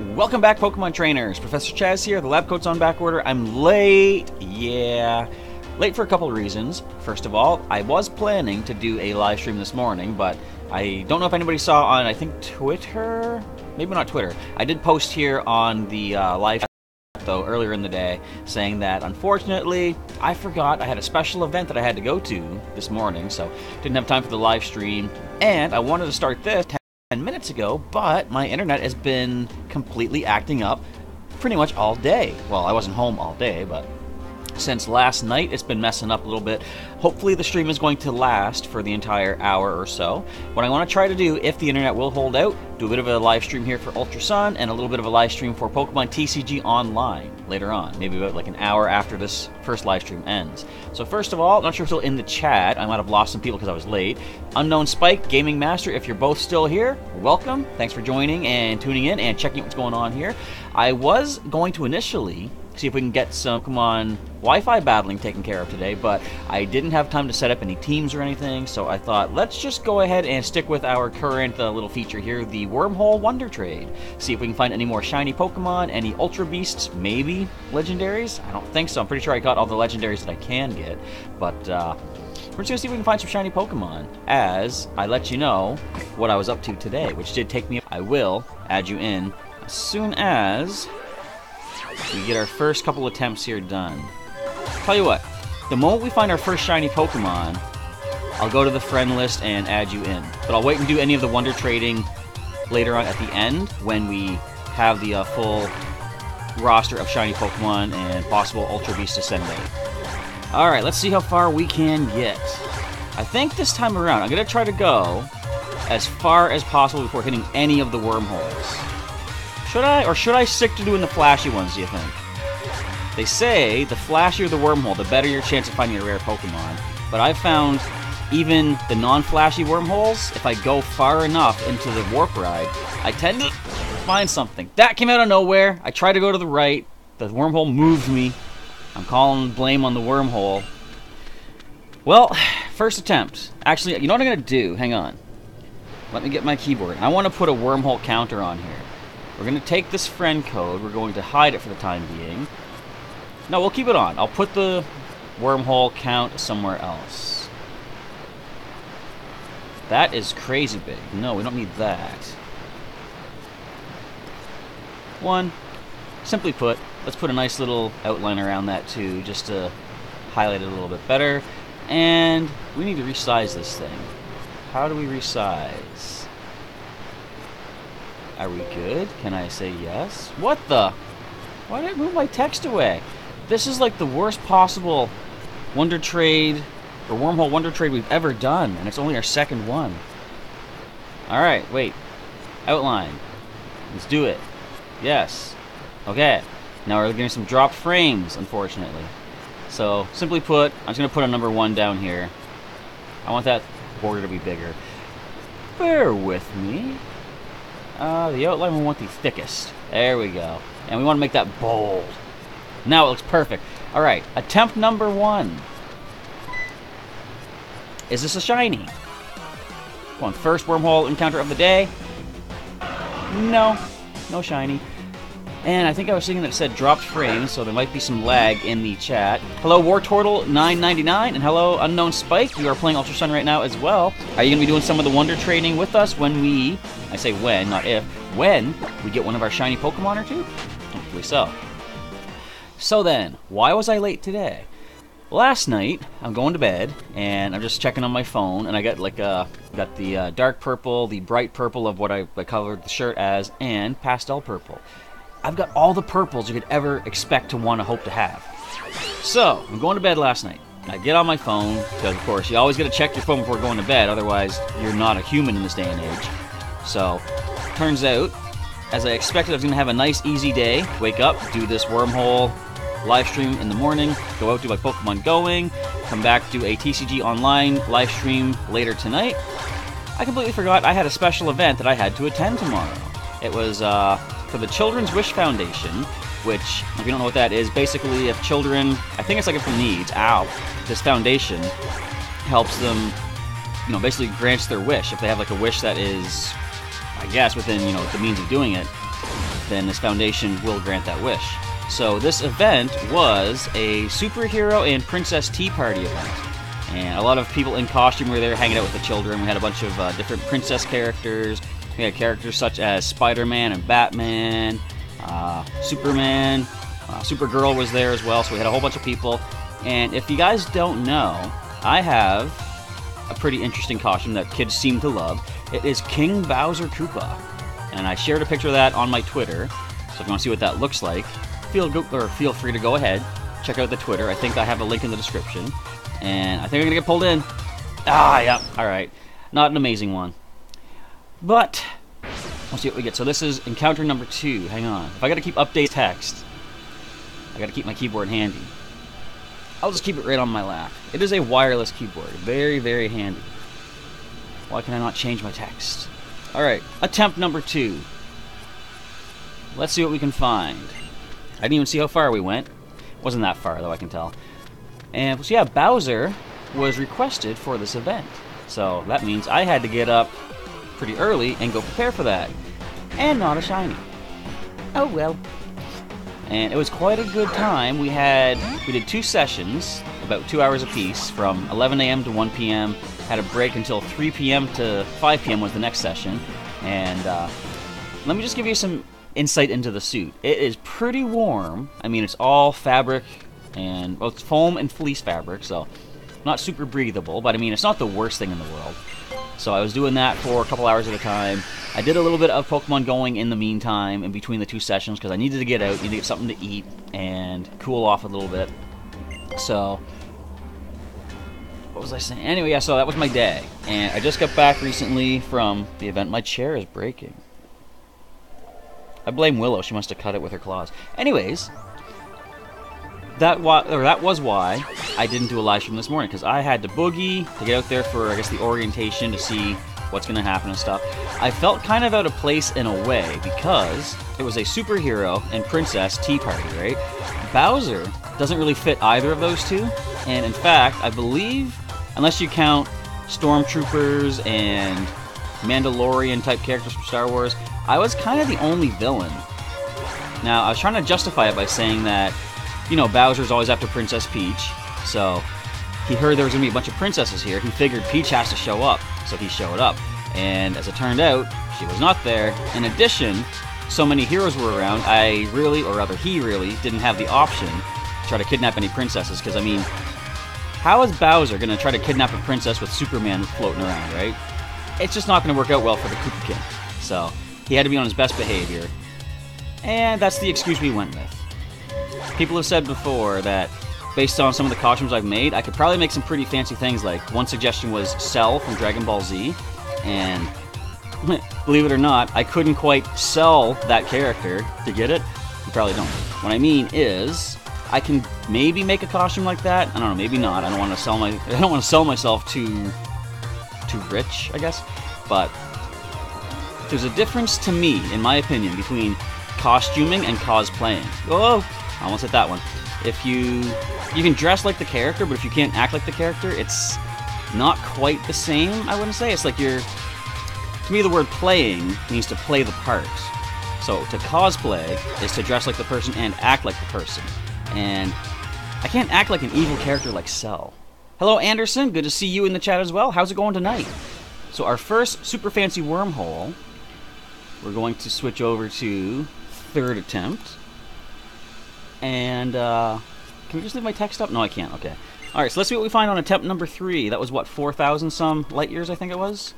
Welcome back, Pokemon Trainers. Professor Chaz here. The lab coat's on back order. I'm late. Yeah. Late for a couple of reasons. First of all, I was planning to do a live stream this morning, but I don't know if anybody saw on, I think, Twitter? Maybe not Twitter. I did post here on the live though earlier in the day saying that unfortunately I forgot I had a special event that I had to go to this morning, so didn't have time for the live stream, and I wanted to start this 10 minutes ago, but my internet has been completely acting up pretty much all day. Well, I wasn't home all day, but since last night it's been messing up a little bit. Hopefully the stream is going to last for the entire hour or so. What I want to try to do, if the internet will hold out, do a bit of a live stream here for Ultra Sun and a little bit of a live stream for Pokemon TCG Online later on, maybe about like an hour after this first live stream ends. So first of all, I'm not sure if still in the chat. I might have lost some people because I was late. Unknown Spike, Gaming Master, if you're both still here, welcome. Thanks for joining and tuning in and checking out what's going on here. I was going to initially see if we can get some Pokemon Wi-Fi battling taken care of today, but I didn't have time to set up any teams or anything, so I thought let's just go ahead and stick with our current little feature here, the Wormhole Wonder Trade. See if we can find any more shiny Pokemon, any Ultra Beasts, maybe Legendaries? I don't think so. I'm pretty sure I got all the Legendaries that I can get, but we're just going to see if we can find some shiny Pokemon as I let you know what I was up to today, which did take me. I will add you in as soon as we get our first couple attempts here done. Tell you what, the moment we find our first shiny Pokemon, I'll go to the friend list and add you in. But I'll wait and do any of the wonder trading later on at the end when we have the full roster of shiny Pokemon and possible Ultra Beasts to send out. Alright, let's see how far we can get. I think this time around, I'm going to try to go as far as possible before hitting any of the wormholes. Should I? Or should I stick to doing the flashy ones, do you think? They say the flashier the wormhole, the better your chance of finding a rare Pokemon. But I've found even the non-flashy wormholes, if I go far enough into the warp ride, I tend to find something. That came out of nowhere. I tried to go to the right. The wormhole moved me. I'm calling blame on the wormhole. Well, first attempt. Actually, you know what I'm going to do? Hang on. Let me get my keyboard. I want to put a wormhole counter on here. We're going to take this friend code. We're going to hide it for the time being. No, we'll keep it on. I'll put the wormhole count somewhere else. That is crazy big. No, we don't need that. 1. Simply put, let's put a nice little outline around that too, just to highlight it a little bit better. And we need to resize this thing. How do we resize? Are we good? Can I say yes? What the? Why did it move my text away? This is like the worst possible Wonder Trade or Wormhole Wonder Trade we've ever done, and it's only our second one. Alright, wait. Outline. Let's do it. Yes. Okay. Now we're getting some dropped frames, unfortunately. So, simply put, I'm just going to put a number 1 down here. I want that border to be bigger. Bear with me. The outline we want the thickest. There we go. And we want to make that bold. Now it looks perfect. Alright, attempt number 1. Is this a shiny? Come on, first wormhole encounter of the day. No. No shiny. And I think I was thinking that it said dropped frames, so there might be some lag in the chat. Hello, WarTortle999, and hello, Unknown Spike. You are playing Ultra Sun right now as well. Are you going to be doing some of the wonder trading with us when we... I say when, not if. When we get one of our shiny Pokemon or two? Hopefully so. So then, why was I late today? Last night, I'm going to bed, and I'm just checking on my phone, and I got like got the dark purple, the bright purple of what I colored the shirt as, and pastel purple. I've got all the purples you could ever expect to want to hope to have. So, I'm going to bed last night. I get on my phone, because of course you always got to check your phone before going to bed, otherwise you're not a human in this day and age. So, turns out, as I expected, I was going to have a nice easy day. Wake up, do this wormhole live stream in the morning, go out, do my Pokemon Going, come back, do a TCG Online live stream later tonight. I completely forgot I had a special event that I had to attend tomorrow. It was for the Children's Wish Foundation, which, if you don't know what that is, basically if children, I think it's like for needs, this foundation helps them, you know, basically grants their wish. If they have like a wish that is, I guess, within, you know, the means of doing it, then this foundation will grant that wish. So this event was a superhero and princess tea party event. And a lot of people in costume were there hanging out with the children. We had a bunch of different princess characters. We had characters such as Spider-Man and Batman, Superman, Supergirl was there as well, so we had a whole bunch of people. And if you guys don't know, I have a pretty interesting costume that kids seem to love. It is King Bowser Koopa. And I shared a picture of that on my Twitter, so if you want to see what that looks like, feel free to go ahead, check out the Twitter. I think I have a link in the description. And I think I'm going to get pulled in. Ah, yep, alright. Not an amazing one. But, let's see what we get. So this is encounter number 2. Hang on. If I got to keep update text, I got to keep my keyboard handy. I'll just keep it right on my lap. It is a wireless keyboard. Very, very handy. Why can I not change my text? Alright, attempt number 2. Let's see what we can find. I didn't even see how far we went. Wasn't that far, though, I can tell. And, so yeah, Bowser was requested for this event. So that means I had to get up pretty early and go prepare for that. And not a shiny. Oh well. And it was quite a good time. We did 2 sessions, about 2 hours apiece, from 11 a.m. to 1 p.m. Had a break until 3 p.m. to 5 p.m. was the next session. And let me just give you some insight into the suit. It is pretty warm. I mean, it's all fabric, and well, it's foam and fleece fabric, so not super breathable, but I mean, it's not the worst thing in the world. So I was doing that for a couple hours at a time. I did a little bit of Pokemon going in the meantime, in between the 2 sessions, because I needed to get out, needed to get something to eat, and cool off a little bit. So, what was I saying? Anyway, yeah, so that was my day. And I just got back recently from the event. My chair is breaking. I blame Willow. She must have cut it with her claws. Anyways, that was why I didn't do a live stream this morning, because I had to boogie to get out there for, I guess, the orientation to see what's going to happen and stuff. I felt kind of out of place in a way, because it was a superhero and princess tea party, right? Bowser doesn't really fit either of those two, and in fact, I believe, unless you count Stormtroopers and Mandalorian-type characters from Star Wars, I was kind of the only villain. Now, I was trying to justify it by saying that, you know, Bowser's always after Princess Peach, so he heard there was going to be a bunch of princesses here. He figured Peach has to show up, so he showed up. And as it turned out, she was not there. In addition, so many heroes were around, I really, or rather he really, didn't have the option to try to kidnap any princesses, because, I mean, how is Bowser going to try to kidnap a princess with Superman floating around, right? It's just not going to work out well for the Koopa King. So, he had to be on his best behavior. And that's the excuse we went with. People have said before that, based on some of the costumes I've made, I could probably make some pretty fancy things. Like, one suggestion was Cell from Dragon Ball Z, and believe it or not, I couldn't quite sell that character to get it. You probably don't. What I mean is, I can maybe make a costume like that. I don't know, maybe not. I don't want to sell myself too rich, I guess. But there's a difference to me, in my opinion, between costuming and cosplaying. Oh, I almost hit that one. If you can dress like the character, but if you can't act like the character, it's not quite the same, I wouldn't say. It's like to me, the word playing means to play the part. So to cosplay is to dress like the person and act like the person. And I can't act like an evil character like Cell. Hello, Anderson. Good to see you in the chat as well. How's it going tonight? So our first super fancy wormhole, we're going to switch over to 3rd attempt. And, can we just leave my text up? No, I can't. Okay. Alright, so let's see what we find on attempt number 3. That was, what, 4,000 some light years, I think it was?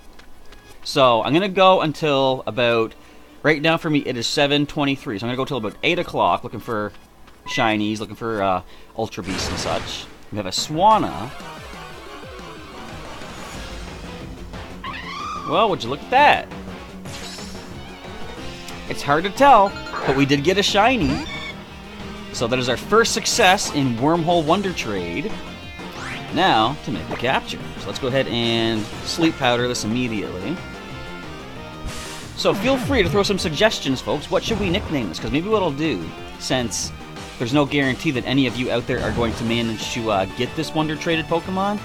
So, I'm going to go until about, right now for me, it is 7:23. So I'm going to go till about 8 o'clock looking for shinies, looking for Ultra Beasts and such. We have a Swanna. Well, would you look at that? It's hard to tell, but we did get a shiny. So that is our first success in Wormhole Wonder Trade. Now, to make the capture. So let's go ahead and sleep powder this immediately. So feel free to throw some suggestions, folks. What should we nickname this? Because maybe what I'll do, since there's no guarantee that any of you out there are going to manage to get this Wonder Traded Pokemon,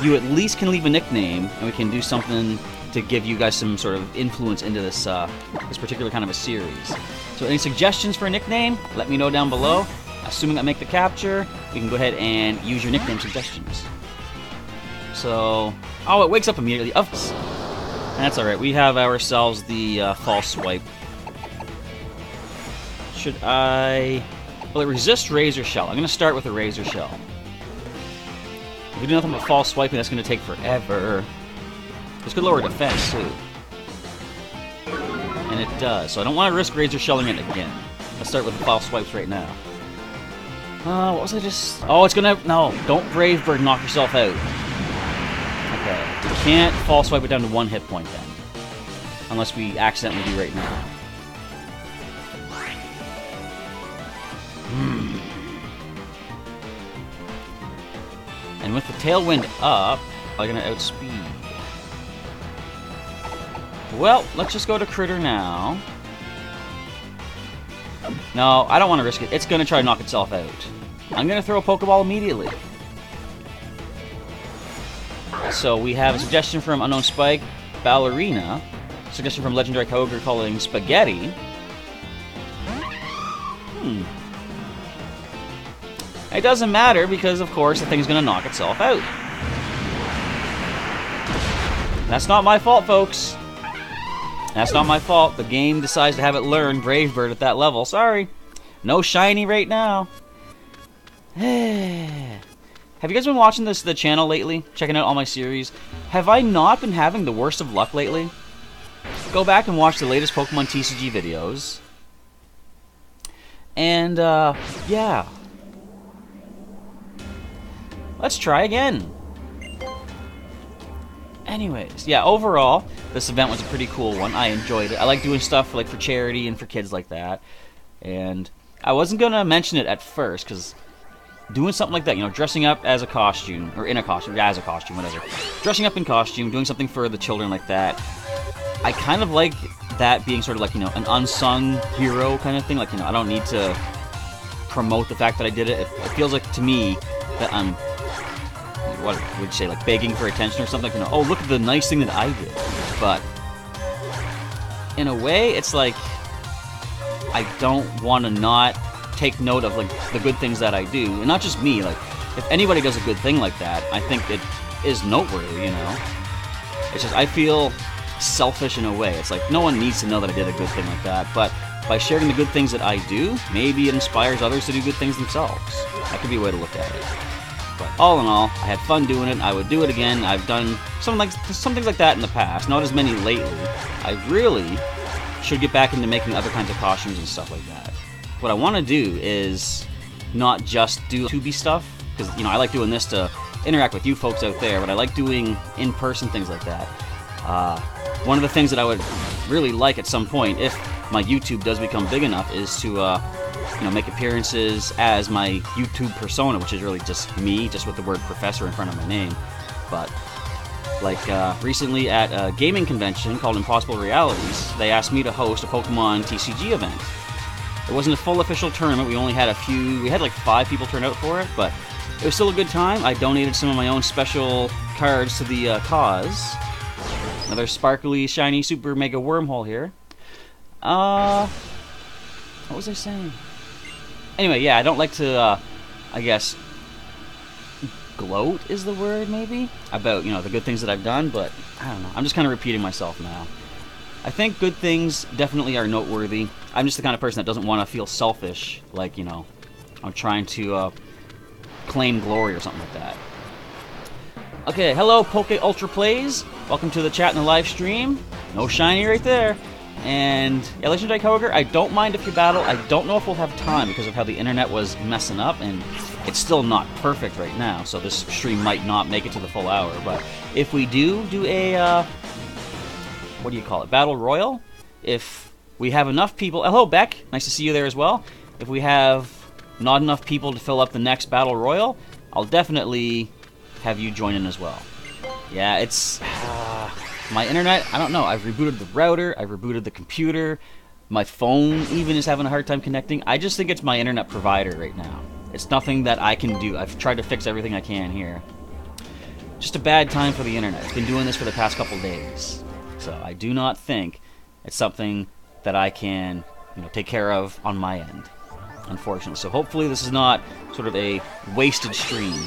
you at least can leave a nickname, and we can do something to give you guys some sort of influence into this this particular kind of a series. So So any suggestions for a nickname, let me know down below. Assuming I make the capture, you can go ahead and use your nickname suggestions. So, oh, it wakes up immediately. That's alright, we have ourselves the false swipe. Should I... Well, it resists Razor Shell. I'm going to start with a Razor Shell. If we do nothing but false swiping, that's going to take forever. This could lower defense, too. And it does, so I don't want to risk Razor Shelling it again. Let's start with the false swipes right now. What was I just... Oh, it's going to... No, don't Brave Bird knock yourself out. Okay, we can't false swipe it down to 1 hit point then. Unless we accidentally do right now. And with the Tailwind up, I'm going to outspeed. Well, let's just go to Critter now. No, I don't want to risk it. It's going to try to knock itself out. I'm going to throw a Pokeball immediately. So we have a suggestion from Unknown Spike, Ballerina. Suggestion from Legendary Kyogre calling Spaghetti. It doesn't matter because, of course, the thing's going to knock itself out. That's not my fault, folks. That's not my fault. The game decides to have it learn Brave Bird at that level. Sorry. No shiny right now. Have you guys been watching the channel lately? Checking out all my series? Have I not been having the worst of luck lately? Go back and watch the latest Pokemon TCG videos. And, yeah. Let's try again. Anyways, yeah, overall, this event was a pretty cool one. I enjoyed it. I like doing stuff like for charity and for kids like that. And I wasn't going to mention it at first, because doing something like that, you know, dressing up as a costume, or in a costume, yeah, as a costume, whatever. Dressing up in costume, doing something for the children like that, I kind of like that being sort of like, you know, an unsung hero kind of thing. Like, you know, I don't need to promote the fact that I did it. It feels like, to me, that I'm, what would you say, like begging for attention or something? Like, you know, oh, look at the nice thing that I did. But in a way, it's like I don't want to not take note of like the good things that I do, and not just me. Like, if anybody does a good thing like that, I think it is noteworthy. You know, it's just I feel selfish in a way. It's like no one needs to know that I did a good thing like that, but by sharing the good things that I do, maybe it inspires others to do good things themselves. That could be a way to look at it. But all in all, I had fun doing it. I would do it again. I've done some things like that in the past. Not as many lately. I really should get back into making other kinds of costumes and stuff like that. What I want to do is not just do 2B stuff, because, you know, I like doing this to interact with you folks out there, but I like doing in-person things like that. One of the things that I would really like at some point, if my YouTube does become big enough, is to you know, make appearances as my YouTube persona, which is really just me, just with the word professor in front of my name. But like recently at a gaming convention called Impossible Realities, they asked me to host a Pokemon TCG event. It wasn't a full official tournament. We only had we had like 5 people turn out for it, but it was still a good time. I donated some of my own special cards to the cause. Another sparkly, shiny, super mega wormhole here. What was I saying? Anyway, yeah, I don't like to, I guess, gloat is the word, maybe? About, you know, the good things that I've done, but I don't know. I'm just kind of repeating myself now. I think good things definitely are noteworthy. I'm just the kind of person that doesn't want to feel selfish, like, you know, I'm trying to claim glory or something like that. Okay, hello, Poke Ultra Plays. Welcome to the chat and the live stream. No shiny right there. And, yeah, Legendary Kyogre, I don't mind if you battle. I don't know if we'll have time because of how the internet was messing up, and it's still not perfect right now, so this stream might not make it to the full hour. But if we do a, what do you call it, Battle Royal? If we have enough people... Hello, Beck. Nice to see you there as well. If we have not enough people to fill up the next Battle Royal, I'll definitely have you join in as well. Yeah, it's... my internet, I don't know. I've rebooted the router. I've rebooted the computer. My phone even is having a hard time connecting. I just think it's my internet provider right now. It's nothing that I can do. I've tried to fix everything I can here. Just a bad time for the internet. I've been doing this for the past couple days. So I do not think it's something that I can take care of on my end, unfortunately. So hopefully this is not sort of a wasted stream.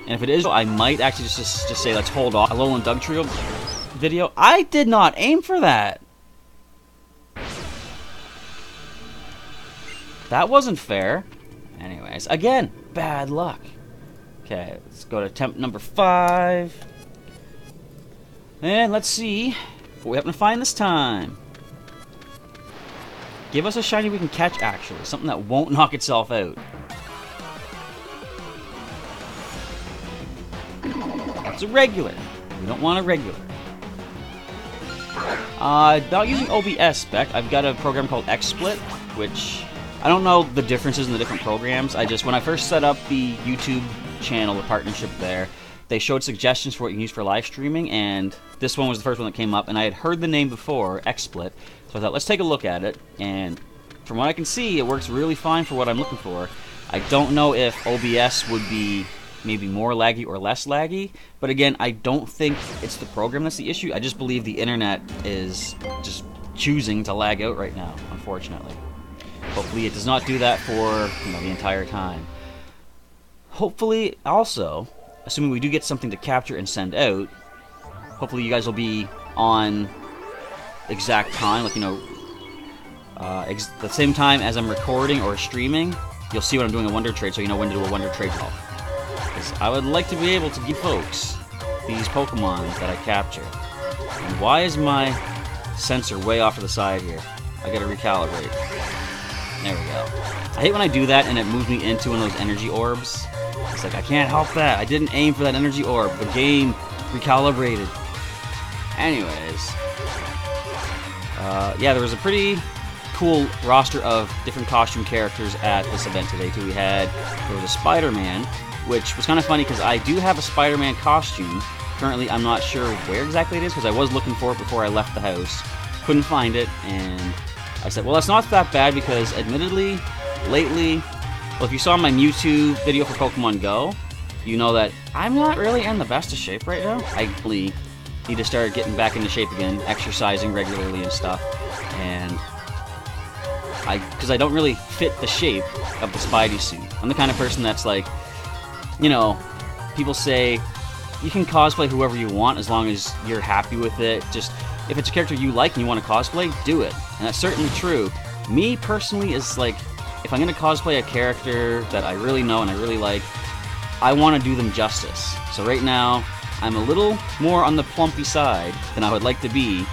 And if it is, I might actually just say let's hold off Alolan Doug Trio video. I did not aim for that. That wasn't fair. Anyways, again, bad luck. Okay, let's go to attempt number 5. And let's see what we happen to find this time. Give us a shiny we can catch, actually. Something that won't knock itself out. That's a regular. We don't want a regular. Not using OBS spec. I've got a program called XSplit, which I don't know the differences in the different programs. When I first set up the YouTube channel, the partnership there, they showed suggestions for what you can use for live streaming, and this one was the first one that came up, and I had heard the name before, XSplit, so I thought, let's take a look at it, and from what I can see, it works really fine for what I'm looking for. I don't know if OBS would be maybe more laggy or less laggy, but again, I don't think it's the program that's the issue. I just believe the internet is just choosing to lag out right now, unfortunately. Hopefully it does not do that for the entire time. Hopefully, also, assuming we do get something to capture and send out, hopefully you guys will be on exact time, like, the same time as I'm recording or streaming. You'll see when I'm doing a Wonder Trade, so you know when to do a Wonder Trade call. Because I would like to be able to give folks these Pokemon that I capture. And why is my sensor way off to the side here? I gotta recalibrate. There we go. I hate when I do that and it moves me into one of those energy orbs. It's like, I can't help that. I didn't aim for that energy orb. The game recalibrated. Anyways. Yeah, there was a pretty cool roster of different costume characters at this event today, too. There was a Spider-Man, which was kind of funny because I do have a Spider-Man costume. Currently, I'm not sure where exactly it is because I was looking for it before I left the house. Couldn't find it, and I said, well, that's not that bad because, admittedly, lately, well, if you saw my Mewtwo video for Pokemon Go, you know that I'm not really in the best of shape right now. I really need to start getting back into shape again, exercising regularly and stuff, and because I don't really fit the shape of the Spidey suit. I'm the kind of person that's like, people say you can cosplay whoever you want as long as you're happy with it. Just if it's a character you like and you want to cosplay, do it. And that's certainly true. Me personally is like, if I'm going to cosplay a character that I really know and I really like, I want to do them justice. So right now, I'm a little more on the plumpy side than I would like to be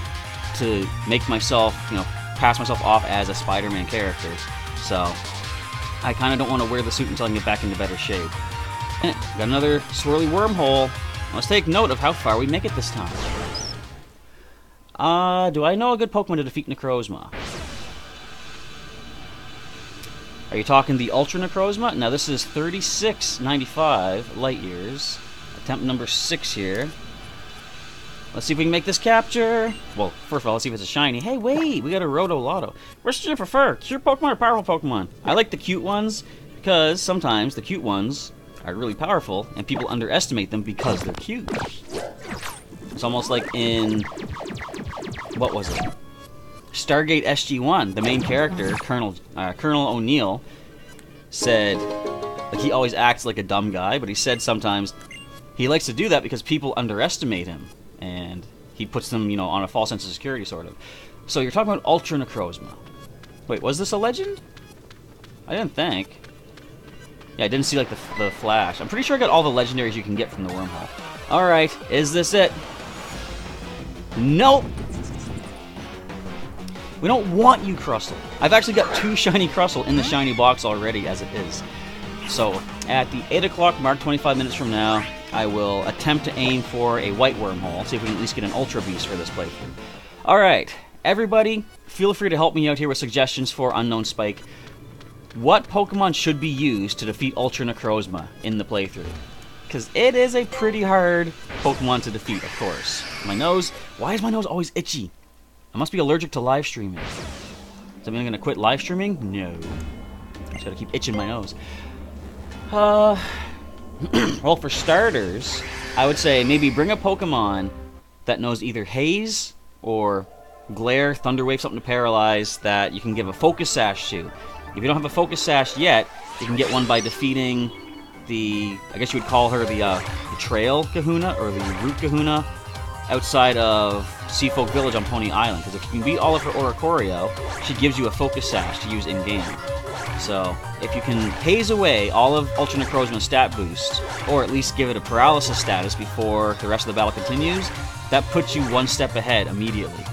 to make myself, pass myself off as a Spider-Man character. So I kind of don't want to wear the suit until I can get back into better shape. And got another swirly wormhole. Let's take note of how far we make it this time. Do I know a good Pokemon to defeat Necrozma? Are you talking the Ultra Necrozma? Now this is 3695 light years. Attempt number 6 here. Let's see if we can make this capture. Well, first of all, let's see if it's a shiny. Hey, wait, we got a Roto-Lotto. Which do you prefer, cute Pokemon or powerful Pokemon? I like the cute ones because sometimes the cute ones are really powerful and people underestimate them because they're cute. It's almost like in, what was it? Stargate SG-1, the main character, Colonel O'Neill, said, like, he always acts like a dumb guy, but he said sometimes he likes to do that because people underestimate him, and he puts them, on a false sense of security, sort of. So you're talking about Ultra Necrozma. Wait, was this a legend? I didn't think. Yeah, I didn't see, like, the flash. I'm pretty sure I got all the legendaries you can get from the wormhole. Alright, is this it? Nope! We don't want you, Crustle. I've actually got 2 shiny Crustle in the shiny box already as it is. So, at the 8 o'clock mark, 25 minutes from now, I will attempt to aim for a white wormhole. See if we can at least get an Ultra Beast for this playthrough. Alright, everybody, feel free to help me out here with suggestions for Unknown Spike. What Pokemon should be used to defeat Ultra Necrozma in the playthrough? Because it is a pretty hard Pokemon to defeat, of course. My nose, why is my nose always itchy? I must be allergic to live streaming. Does that mean I'm going to quit live streaming? No. I just got to keep itching my nose. Well, for starters, I would say maybe bring a Pokemon that knows either Haze or Glare, Thunder Wave, something to paralyze that you can give a Focus Sash to. If you don't have a Focus Sash yet, you can get one by defeating the, I guess you would call her the Trail Kahuna, or the Root Kahuna, outside of Seafolk Village on Pony Island. Because if you can beat all of her Oricorio, she gives you a Focus Sash to use in-game. So, if you can haze away all of Ultra Necrozma's stat boost, or at least give it a paralysis status before the rest of the battle continues, that puts you one step ahead immediately.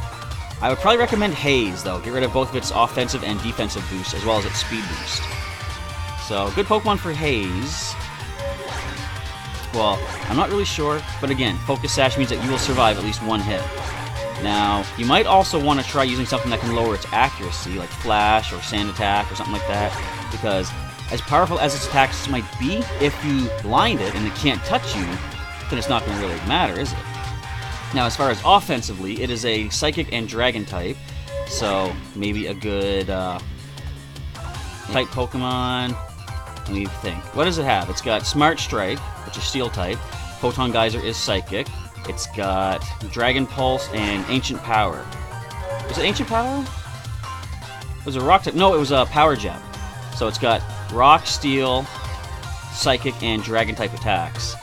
I would probably recommend Haze, though. Get rid of both of its offensive and defensive boosts, as well as its speed boost. So, good Pokemon for Haze. Well, I'm not really sure, but again, Focus Sash means that you will survive at least one hit. Now, you might also want to try using something that can lower its accuracy, like Flash or Sand Attack or something like that, because as powerful as its attacks might be, if you blind it and it can't touch you, then it's not going to really matter, is it? Now, as far as offensively, it is a Psychic and Dragon type, so maybe a good type Pokemon. Let me think. What does it have? It's got Smart Strike, which is Steel type. Photon Geyser is Psychic. It's got Dragon Pulse and Ancient Power. Was it Ancient Power? Was it Rock type? No, it was a Power Gem. So it's got Rock, Steel, Psychic, and Dragon type attacks.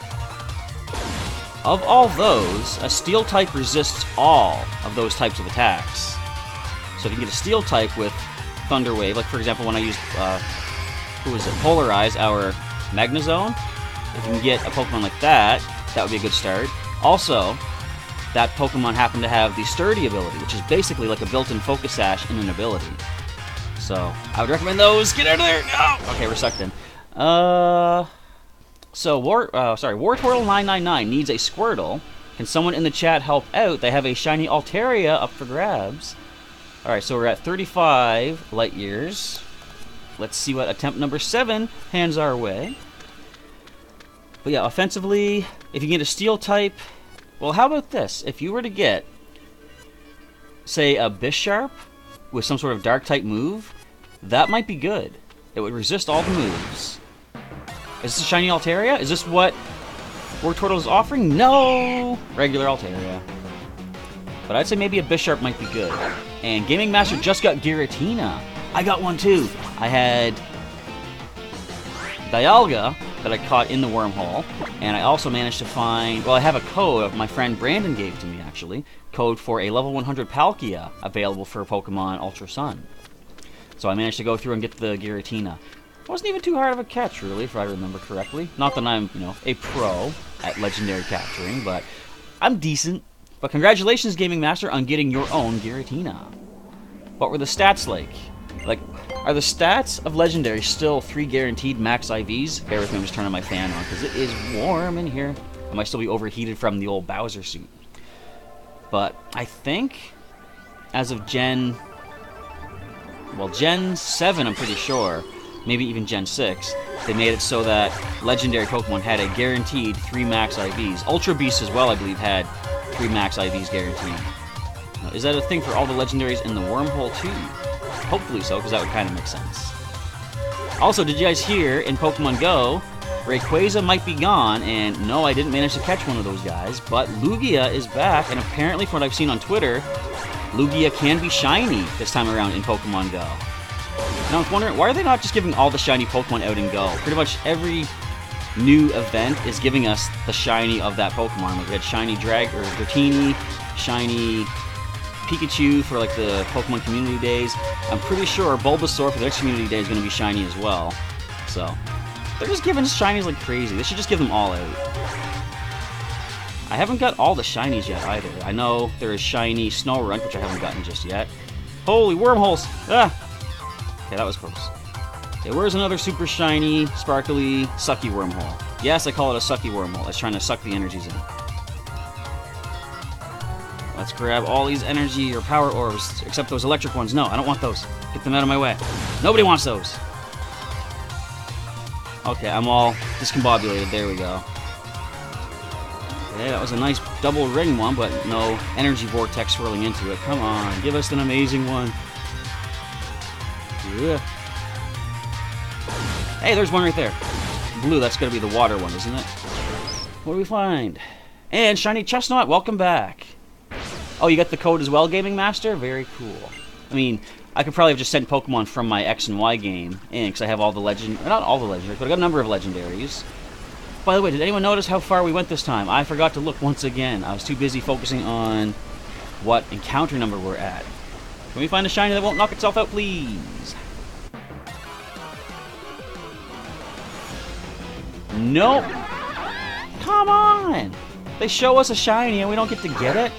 Of all those, a Steel type resists all of those types of attacks. So if you can get a Steel type with Thunder Wave, like for example when I used, Polarize, our Magnezone, if you can get a Pokemon like that, that would be a good start. Also, that Pokemon happened to have the Sturdy ability, which is basically like a built-in Focus Sash in an ability. So, I would recommend those. Get out of there! No! Okay, we're sucked in. So, Wartortle999 needs a Squirtle. Can someone in the chat help out? They have a shiny Altaria up for grabs. Alright, so we're at 35 light years. Let's see what attempt number 7 hands our way. But yeah, offensively, if you get a Steel type... Well, how about this? If you were to get, say, a Bisharp with some sort of Dark type move, that might be good. It would resist all the moves. Is this a shiny Altaria? Is this what Wartortle is offering? No! Regular Altaria. But I'd say maybe a Bisharp might be good. And Gaming Master just got Giratina. I got one too. I had Dialga that I caught in the wormhole, and I also managed to find, well, I have a code my friend Brandon gave to me, actually. Code for a level 100 Palkia available for Pokemon Ultra Sun. So I managed to go through and get the Giratina. Wasn't even too hard of a catch, really, if I remember correctly. Not that I'm, a pro at legendary capturing, but I'm decent. But congratulations, Gaming Master, on getting your own Giratina. What were the stats like? Like, are the stats of Legendary still 3 guaranteed max IVs? Bear with me, I'm just turning my fan on, because it is warm in here. I might still be overheated from the old Bowser suit. But I think, as of Gen 7, I'm pretty sure, maybe even Gen 6, they made it so that Legendary Pokemon had a guaranteed 3 max IVs. Ultra Beasts as well, I believe, had 3 max IVs guaranteed. Now, is that a thing for all the Legendaries in the wormhole, too? Hopefully so, because that would kind of make sense. Also, did you guys hear, in Pokemon Go, Rayquaza might be gone, and no, I didn't manage to catch one of those guys, but Lugia is back, and apparently, from what I've seen on Twitter, Lugia can be shiny this time around in Pokemon Go. And I was wondering, why are they not just giving all the shiny Pokemon out in Go? Pretty much every new event is giving us the shiny of that Pokemon. Like we had shiny Dratini, shiny Pikachu for like the Pokemon Community Days. I'm pretty sure Bulbasaur for the next Community Day is going to be shiny as well. So, they're just giving us shinies like crazy. They should just give them all out. I haven't got all the shinies yet either. I know there is shiny Snorunt, which I haven't gotten just yet. Holy wormholes! Ah! Okay, that was close. Okay, where's another super shiny, sparkly, sucky wormhole? Yes, I call it a sucky wormhole. It's trying to suck the energies in. Let's grab all these energy or power orbs, except those electric ones. No, I don't want those. Get them out of my way. Nobody wants those. Okay, I'm all discombobulated. There we go. Okay, that was a nice double ring one, but no energy vortex swirling into it. Come on, give us an amazing one. Yeah. Hey, there's one right there. Blue, that's going to be the water one, isn't it? What do we find? And shiny Chestnut, welcome back. Oh, you got the code as well, Gaming Master? Very cool. I mean, I could probably have just sent Pokemon from my X and Y game in, because I have all the not all the legendaries, but I got a number of legendaries. By the way, did anyone notice how far we went this time? I forgot to look once again. I was too busy focusing on what encounter number we're at. Can we find a shiny that won't knock itself out, please? Nope. Come on! They show us a shiny and we don't get to get it?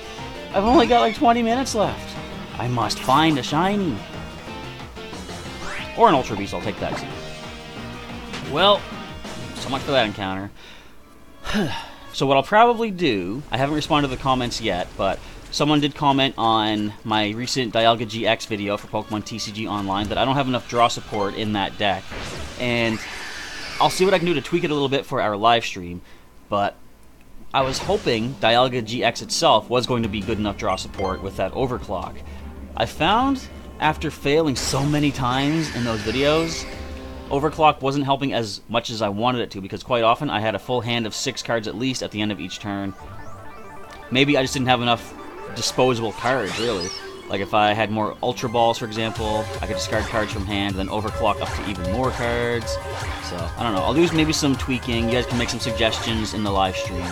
I've only got like 20 minutes left. I must find a shiny. Or an Ultra Beast, I'll take that too. Well, so much for that encounter. So what I'll probably do, I haven't responded to the comments yet, but someone did comment on my recent Dialga GX video for Pokemon TCG Online that I don't have enough draw support in that deck. And I'll see what I can do to tweak it a little bit for our live stream, but I was hoping Dialga GX itself was going to be good enough draw support with that overclock. I found, after failing so many times in those videos, overclock wasn't helping as much as I wanted it to, because quite often I had a full hand of 6 cards at least at the end of each turn. Maybe I just didn't have enough disposable cards, really. Like if I had more Ultra Balls, for example, I could discard cards from hand, then overclock up to even more cards. So, I don't know. I'll do maybe some tweaking. You guys can make some suggestions in the live stream,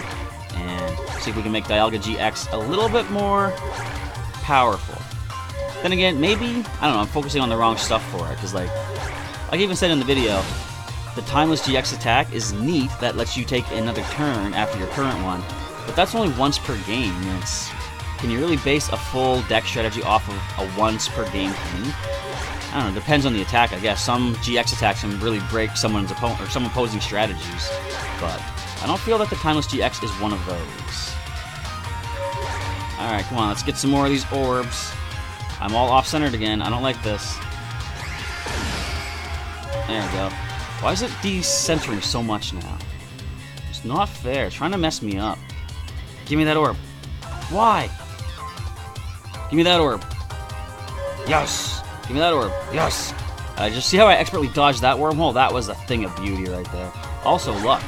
and see if we can make Dialga GX a little bit more powerful. Then again, maybe, I don't know, I'm focusing on the wrong stuff for it, because like I even said in the video, the Timeless GX attack is neat, that lets you take another turn after your current one, but that's only once per game. Can you really base a full deck strategy off of a once per game thing? I don't know, it depends on the attack, I guess. Some GX attacks can really break someone's opponent or some opposing strategies, but I don't feel that the Timeless GX is one of those. Alright, come on, let's get some more of these orbs. I'm all off-centered again, I don't like this. There we go. Why is it decentering so much now? It's not fair, it's trying to mess me up. Give me that orb. Why? Give me that orb. Yes! Give me that orb. Yes! Just see how I expertly dodged that wormhole? That was a thing of beauty right there. Also, luck.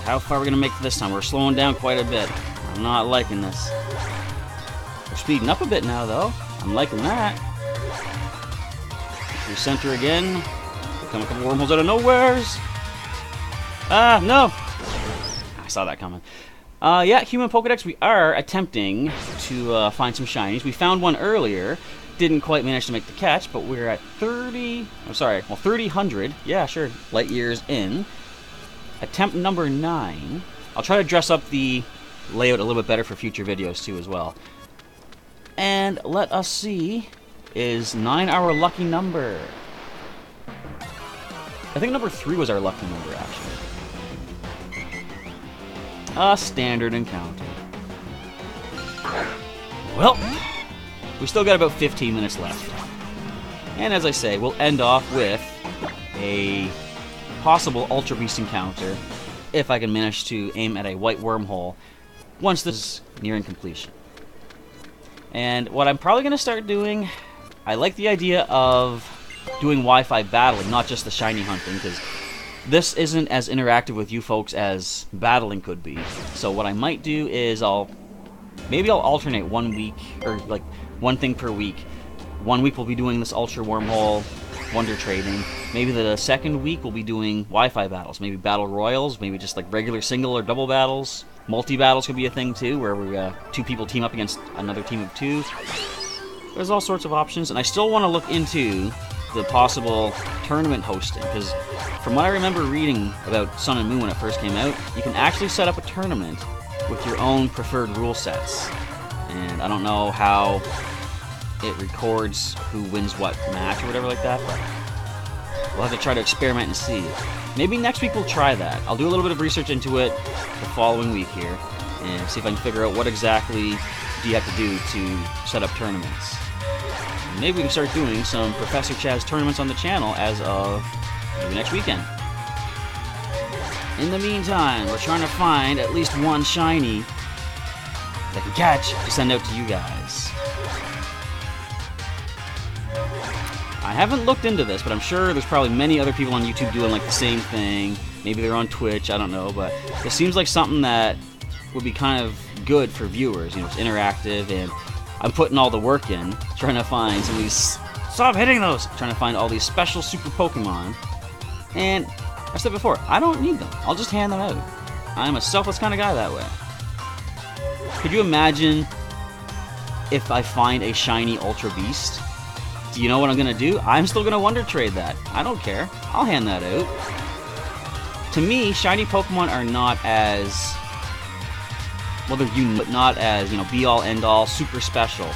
How far are we going to make this time? We're slowing down quite a bit. I'm not liking this. We're speeding up a bit now, though. I'm liking that. Recenter again. Come a couple wormholes out of nowheres. Ah, no! I saw that coming. Yeah, Human Pokedex, we are attempting to find some shinies. We found one earlier. Didn't quite manage to make the catch, but we're at 300. Yeah, sure. Light years in. Attempt number 9. I'll try to dress up the layout a little bit better for future videos, too, as well. And let us see. Is 9 our lucky number? I think number 3 was our lucky number, actually. A standard encounter. Well, we still got about 15 minutes left. And as I say, we'll end off with a possible Ultra Beast encounter, if I can manage to aim at a white wormhole, once this is nearing completion. And what I'm probably going to start doing, I like the idea of doing Wi-Fi battling, not just the shiny hunting, because this isn't as interactive with you folks as battling could be. So what I might do is maybe I'll alternate 1 week, or like one thing per week. 1 week we'll be doing this Ultra Wormhole Wonder Trading. Maybe the second week we'll be doing Wi-Fi battles. Maybe Battle Royals, maybe just like regular single or double battles. Multi-battles could be a thing too, where we 2 people team up against another team of 2. There's all sorts of options, and I still want to look into the possible tournament hosting, because from what I remember reading about Sun and Moon when it first came out, you can actually set up a tournament with your own preferred rule sets. And I don't know how it records who wins what match or whatever like that, but we'll have to try to experiment and see. Maybe next week we'll try that. I'll do a little bit of research into it the following week here, and see if I can figure out what exactly do you have to do to set up tournaments. Maybe we can start doing some Professor Chaz tournaments on the channel as of maybe next weekend. In the meantime, we're trying to find at least one shiny that can catch to send out to you guys. I haven't looked into this, but I'm sure there's probably many other people on YouTube doing like the same thing. Maybe they're on Twitch, I don't know, but it seems like something that would be kind of good for viewers. You know, it's interactive, and I'm putting all the work in trying to find some of these. Stop hitting those! Trying to find all these special super Pokemon. And I said before, I don't need them. I'll just hand them out. I'm a selfless kind of guy that way. Could you imagine if I find a shiny Ultra Beast? Do you know what I'm going to do? I'm still going to Wonder Trade that. I don't care. I'll hand that out. To me, shiny Pokemon are not as... well, they're unique, but not as, you know, be-all, end-all, super special.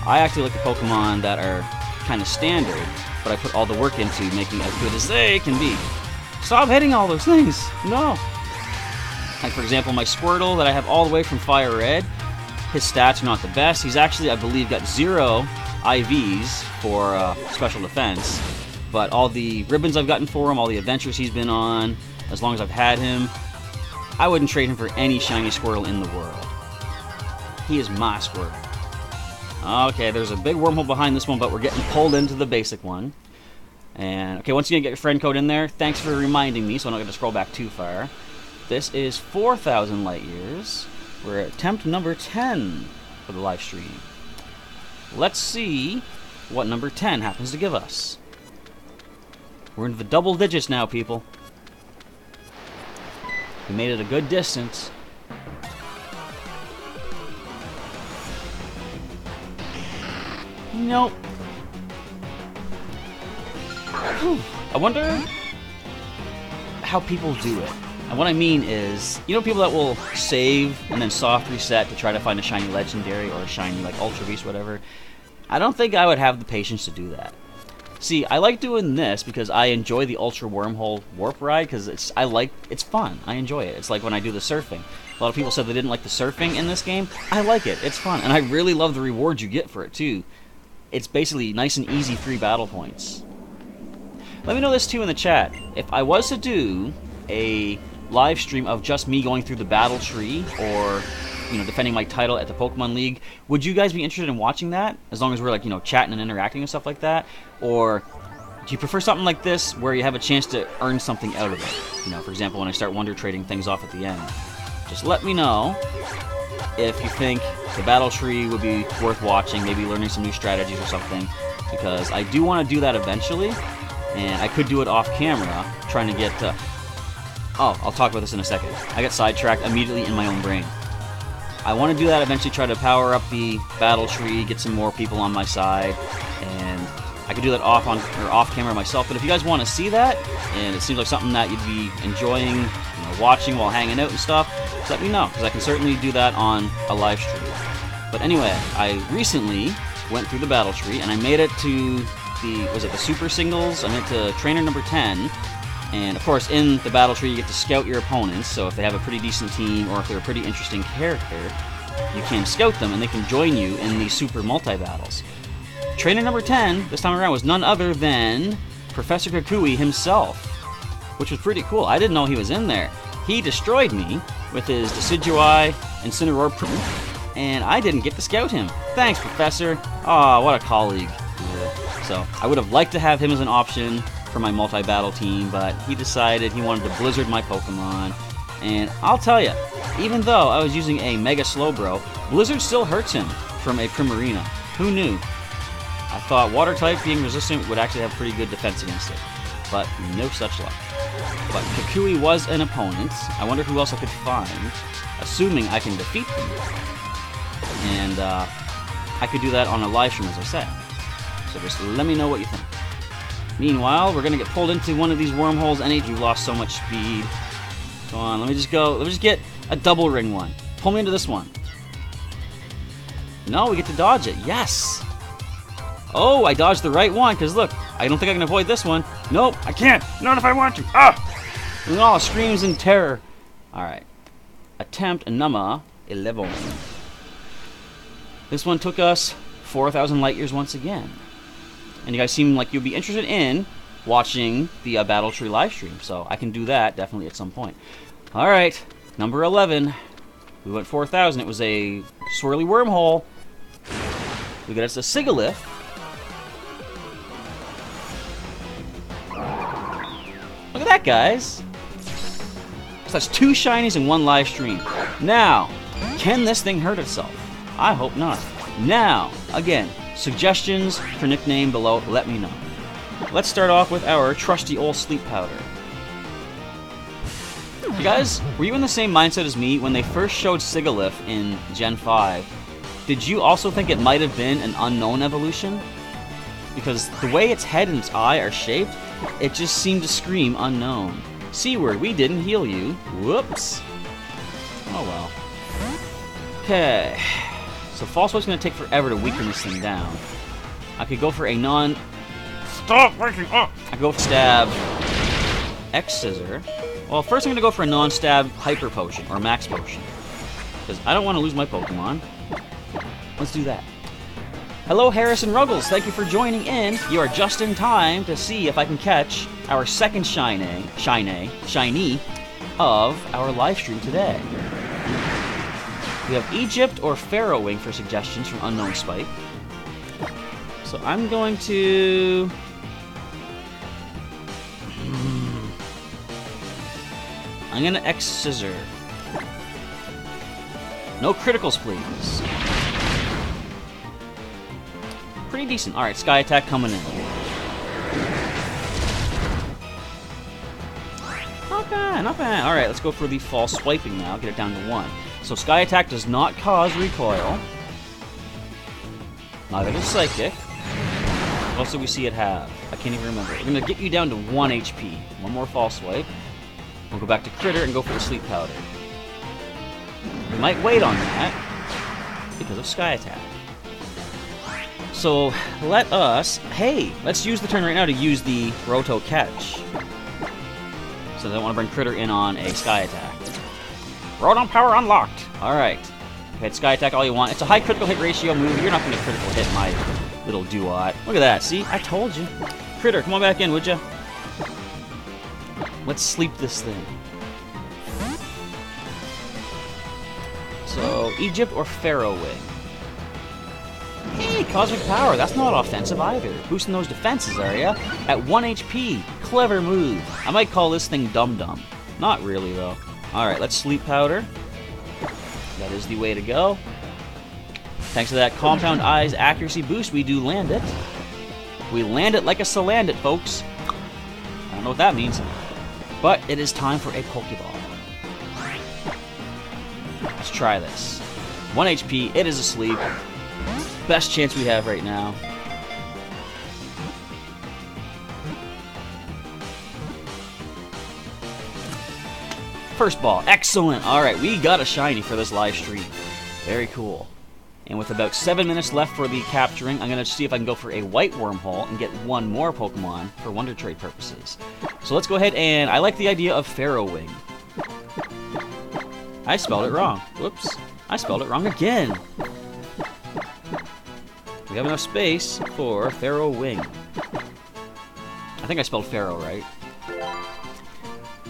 I actually like the Pokemon that are kind of standard, but I put all the work into making as good as they can be. Stop hitting all those things! No! Like, for example, my Squirtle that I have all the way from Fire Red, his stats are not the best. He's actually, I believe, got 0 IVs for special defense, but all the ribbons I've gotten for him, all the adventures he's been on, as long as I've had him, I wouldn't trade him for any shiny Squirtle in the world. He is my Squirtle. Okay, there's a big wormhole behind this one, but we're getting pulled into the basic one. And, okay, once again, get your friend code in there. Thanks for reminding me, so I'm not going to scroll back too far. This is 4,000 light years. We're at attempt number 10 for the live stream. Let's see what number 10 happens to give us. We're into the double digits now, people. We made it a good distance. Nope. I wonder how people do it. And what I mean is, you know, people that will save and then soft reset to try to find a shiny legendary or a shiny like Ultra Beast, whatever. I don't think I would have the patience to do that. See, I like doing this because I enjoy the Ultra Wormhole Warp Ride because it's fun. I enjoy it. It's like when I do the surfing. A lot of people said they didn't like the surfing in this game. I like it. It's fun, and I really love the rewards you get for it too. It's basically nice and easy 3 battle points. Let me know this too in the chat. If I was to do a live stream of just me going through the battle tree, or, you know, defending my title at the Pokemon League, would you guys be interested in watching that? As long as we're, like, you know, chatting and interacting and stuff like that? Or do you prefer something like this where you have a chance to earn something out of it? You know, for example, when I start Wonder Trading things off at the end. Just let me know if you think the battle tree would be worth watching, maybe learning some new strategies or something, because I do want to do that eventually, and I could do it off camera, trying to get oh, I'll talk about this in a second. I got sidetracked immediately in my own brain. I want to do that eventually, try to power up the battle tree, get some more people on my side, and I could do that off camera myself. But if you guys want to see that, and it seems like something that you'd be enjoying, you know, watching while hanging out and stuff, just let me know, because I can certainly do that on a live stream. But anyway, I recently went through the battle tree, and I made it to the Super Singles. I made it to trainer number 10. And of course, in the battle tree, you get to scout your opponents. So if they have a pretty decent team, or if they're a pretty interesting character, you can scout them, and they can join you in these super multi-battles. Trainer number 10, this time around, was none other than Professor Kukui himself, which was pretty cool. I didn't know he was in there. He destroyed me with his Decidueye Incineroar, and I didn't get to scout him. Thanks, Professor. Aw, what a colleague. Yeah. So I would have liked to have him as an option for my multi-battle team, but he decided he wanted to Blizzard my Pokemon. And I'll tell you, even though I was using a Mega Slowbro, Blizzard still hurts him from a Primarina. Who knew? I thought Water type being resistant would actually have pretty good defense against it, but no such luck. But Kukui was an opponent. I wonder who else I could find, assuming I can defeat them. And I could do that on a live stream, as I said. So just let me know what you think. Meanwhile, we're gonna get pulled into one of these wormholes. You've lost so much speed. Come on, let me just go. Let me just get a double ring one. Pull me into this one. No, we get to dodge it. Yes! Oh, I dodged the right one, because look, I don't think I can avoid this one. Nope, I can't. Not if I want to. Ah! And all screams in terror. Alright. Attempt number 11. This one took us 4,000 light years once again. And you guys seem like you'll be interested in watching the Battle Tree live stream, so I can do that definitely at some point. Alright, number 11. We went 4,000. It was a swirly wormhole. We got us a Sigalith. Look at that, guys. So that's 2 shinies in one live stream. Now, Can this thing hurt itself? I hope not. Now, again, suggestions for nickname below, let me know. Let's start off with our trusty old sleep powder. You guys, were you in the same mindset as me when they first showed Sigalith in Gen 5? Did you also think it might have been an unknown evolution? Because the way its head and its eye are shaped, it just seemed to scream unknown. C-word, we didn't heal you. Whoops. Oh well. Okay. So False Swipe's gonna take forever to weaken this thing down. I could go for a non... Stop waking up! I could go for Stab X-Scissor. Well, first I'm gonna go for a non-stab Hyper Potion, or Max Potion. Because I don't want to lose my Pokemon. Let's do that. Hello, Harrison Ruggles. Thank you for joining in. You are just in time to see if I can catch our second shiny of our live stream today. We have Egypt or Pharaoh Wing for suggestions from Unknown Spike. So I'm going to... I'm going to X-Scissor. No criticals, please. Pretty decent. Alright, Sky Attack coming in. Not bad, not bad. Alright, let's go for the False Swiping now. Get it down to 1. So Sky Attack does not cause recoil. Neither does Psychic. What else do we see it have? I can't even remember. We're going to get you down to 1 HP. One more False Swipe. We'll go back to Critter and go for the Sleep Powder. We might wait on that because of Sky Attack. So let us... Hey, let's use the turn right now to use the Roto Catch. So I don't want to bring Critter in on a Sky Attack. Rotom Power unlocked. Alright. Hit Sky Attack all you want. It's a high critical hit ratio move. You're not going to critical hit my little Duat. Look at that. See? I told you. Critter, come on back in, would ya? Let's sleep this thing. So, Egypt or Pharaoh Wing? Hey, Cosmic Power. That's not offensive either. Boosting those defenses, are ya? At 1 HP. Clever move. I might call this thing Dum Dum. Not really, though. Alright, let's Sleep Powder. That is the way to go. Thanks to that Compound Eyes accuracy boost, we do land it. We land it like a Salandit, folks. I don't know what that means. But it is time for a Pokeball. Let's try this. 1 HP, it is asleep. Best chance we have right now. First ball, excellent. Alright, we got a shiny for this live stream. Very cool. And with about 7 minutes left for the capturing, I'm going to see if I can go for a white wormhole and get one more Pokemon for Wonder Trade purposes. So let's go ahead and... I like the idea of Pharaoh Wing. I spelled it wrong. Whoops. I spelled it wrong again. We have enough space for Pharaoh Wing. I think I spelled Pharaoh right.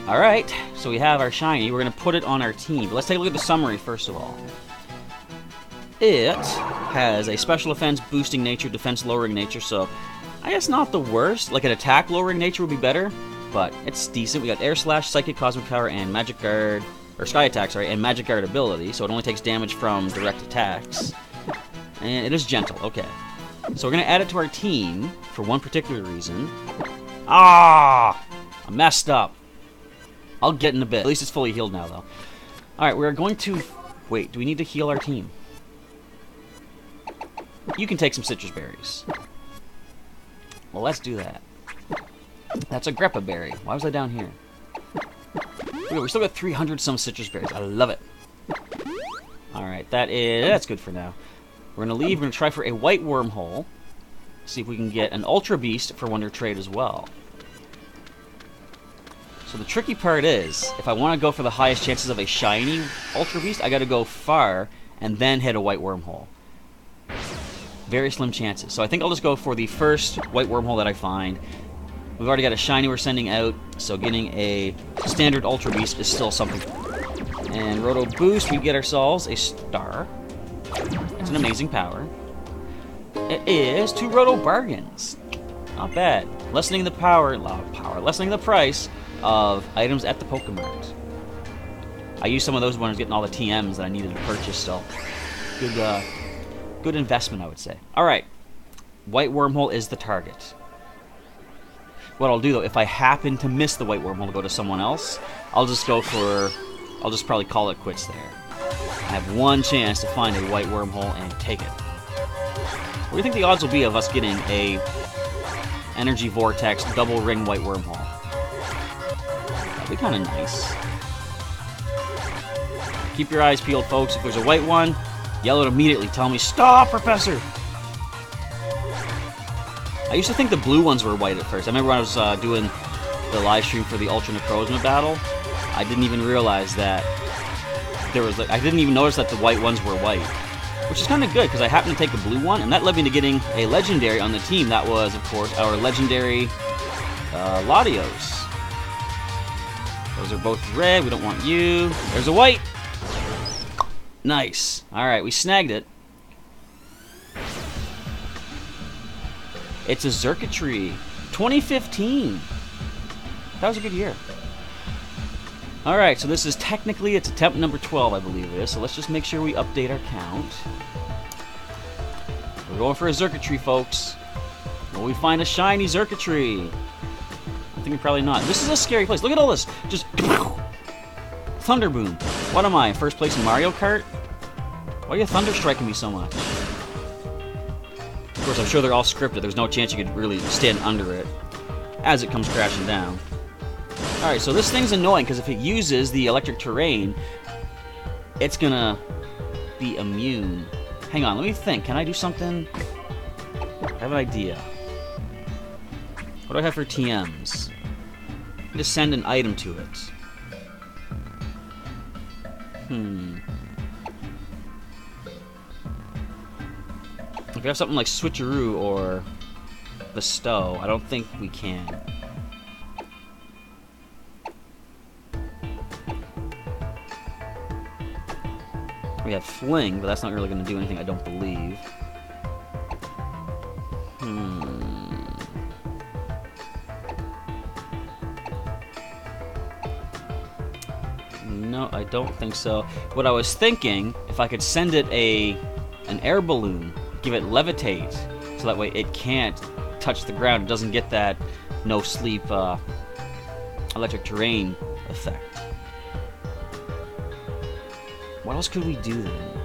Alright, so we have our shiny. We're going to put it on our team. But let's take a look at the summary first of all. It has a special offense boosting nature, defense lowering nature, so I guess not the worst. Like an attack lowering nature would be better, but it's decent. We got Air Slash, Psychic, Cosmic Power, and Magic Guard, or Sky Attack, sorry, and Magic Guard ability, so it only takes damage from direct attacks. And it is gentle, okay. So we're going to add it to our team for one particular reason. Ah! I messed up. I'll get in a bit. At least it's fully healed now, though. Alright, we're going to... Wait, do we need to heal our team? You can take some citrus berries. Well, let's do that. That's a Greppa berry. Why was I down here? Okay, we still got 300 some citrus berries. I love it. Alright, that's good for now. We're going to leave. We're going to try for a white wormhole. See if we can get an Ultra Beast for Wonder Trade as well. So the tricky part is, if I want to go for the highest chances of a shiny Ultra Beast, I got to go far and then hit a white wormhole. Very slim chances. So I think I'll just go for the first white wormhole that I find. We've already got a shiny we're sending out, so getting a standard Ultra Beast is still something. And Roto Boost, we get ourselves a star. It's an amazing power. It is 2 Roto Bargains. Not bad. Lessening the lessening the price of items at the Pokemart. I used some of those when I was getting all the TMs that I needed to purchase, so good investment, I would say. Alright, white wormhole is the target. What I'll do, though, if I happen to miss the white wormhole to go to someone else, I'll just probably call it quits there. I have one chance to find a white wormhole and take it. What do you think the odds will be of us getting a energy vortex double ring white wormhole? That'd be kind of nice. Keep your eyes peeled, folks. If there's a white one, yell it immediately. Tell me, stop, Professor! I used to think the blue ones were white at first. I remember when I was doing the live stream for the Ultra Necrozma battle, I didn't even realize that there was, I didn't even notice that the white ones were white. Which is kind of good, because I happened to take the blue one, and that led me to getting a legendary on the team. That was, of course, our legendary Latios. Those are both red. We don't want you. There's a white. Nice. Alright, we snagged it. It's a Xurkitree. 2015. That was a good year. Alright, so this is technically, it's attempt number 12, I believe it is. So let's just make sure we update our count. We're going for a Xurkitree, folks. Will we find a shiny Xurkitree? I'm thinking probably not. This is a scary place. Look at all this. Just Thunder Boom. What am I, first place in Mario Kart? Why are you thunder striking me so much? Of course, I'm sure they're all scripted. There's no chance you could really stand under it as it comes crashing down. Alright, so this thing's annoying because if it uses the electric terrain, it's gonna be immune. Hang on, let me think. Can I do something? I have an idea. What do I have for TMs? Just send an item to it. If we have something like Switcheroo or Bestow, I don't think we can. We have Fling, but that's not really going to do anything, I don't believe. No, I don't think so. What I was thinking, if I could send it an air balloon, give it levitate, so that way it can't touch the ground. It doesn't get that no sleep electric terrain effect. What else could we do then?